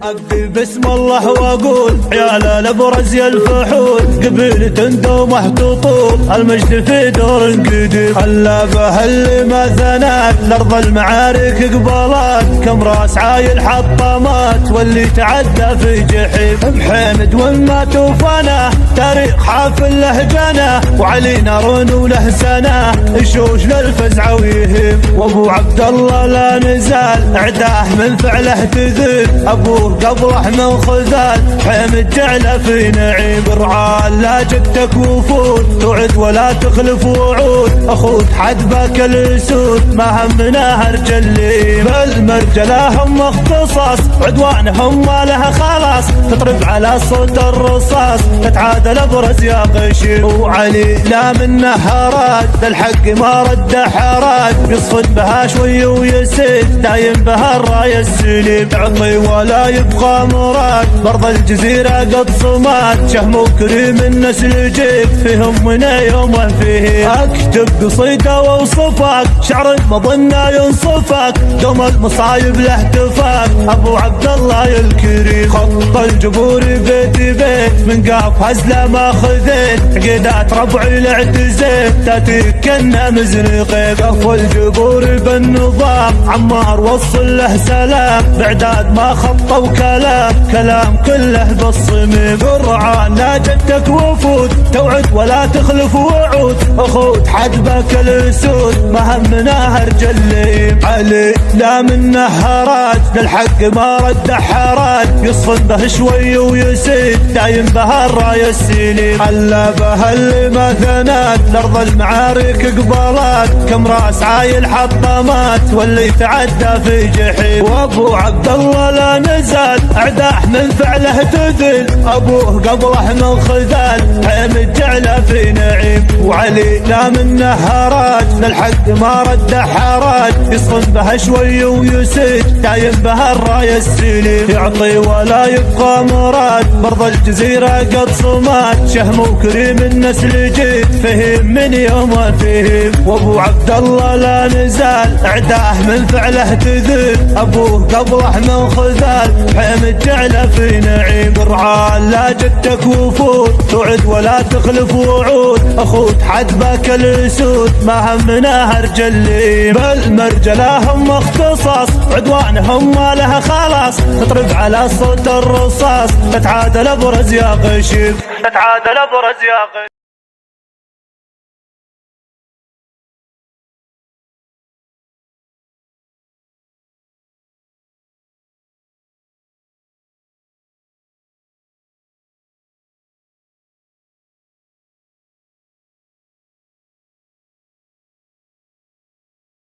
أبدي بسم الله واقول عيال الابرز يا الفحول قبيل تندومه تطول المجد في دور قديم خلى به اللي ما ثنات لارض المعارك قبالات كم راس عايل حطمات واللي تعدى في جحيم محمد وما توفنا تاريخ حافل له جنة وعلي نار وله سنة يشوش للفزع ويهيم وابو عبد الله لا نزال اعداه من فعله تذل ابوه قبله من خذال حمد جعله في نعيم برعان لا جدتك وفود توعد ولا تخلف وعود اخوك حدبك الاسود ما همنا هرجلي بالمرجله هم اختصاص عدوانهم ما لها خلاص تطرب على صوت الرصاص تتعادل ابرز يا غشيم وعلي لا من نهارات الحق ما رد حارات يصفد بها شوي ويسيد دايم بها الرايه السليم يعطي ولا يبقى مراد برض الجزيره قد صمات شهم وكريم النسل جيب فيهم من يومه فيه اكتب قصيده واوصفك شعر مظنه ينصفك دوم المصايب له تفاك ابو عبد الله الكريم خط الجبور بيت بيت من قاف هزله ما خذيت عقيدات ربعي الاعتزيت تاتيك كنا مزنقين قف الجبور بالنظام عمار وصل له سلام بعداد ما خطوا كلام كله بالصميم قرعان لا جدك وفود توعد ولا تخلف وعود اخوت حدبك الاسود ما همنا هرجليم علي لا من نهارات للحق ما رد حارات يصفن به شوي ويسيد دايم به الرايه السليم حلى به اللي ما ثنات لارض المعارك قبالات كم راس عايل حطمات واللي تعدى في جحيم وابو عبد الله لا نزال اعداه من فعله تذل ابوه قبله من خذال حمد جعله في نعيم وعلي لا من نهارات للحق ما رد حارات يصفن بها شوي ويسيد دايم بها الرايه السليم يعطي ولا يبقى مراد برض الجزيره قد صمات شهم وكريم النسل جيد فهم من يومه فيهم وابو عبد الله لا نزال اعداه من فعله تذل ابوه قبله من خذال حمد جعله في نعيم برعان لا جدتك وفود توعد ولا تخلف وعود اخوك حدبك الاسود ما همنا هرجلي بالمرجله هم اختصاص عدوانهم ما لها خلاص تطرب على صوت الرصاص تتعادل ابرز يا غشيم تتعادل ابرز يا غشيم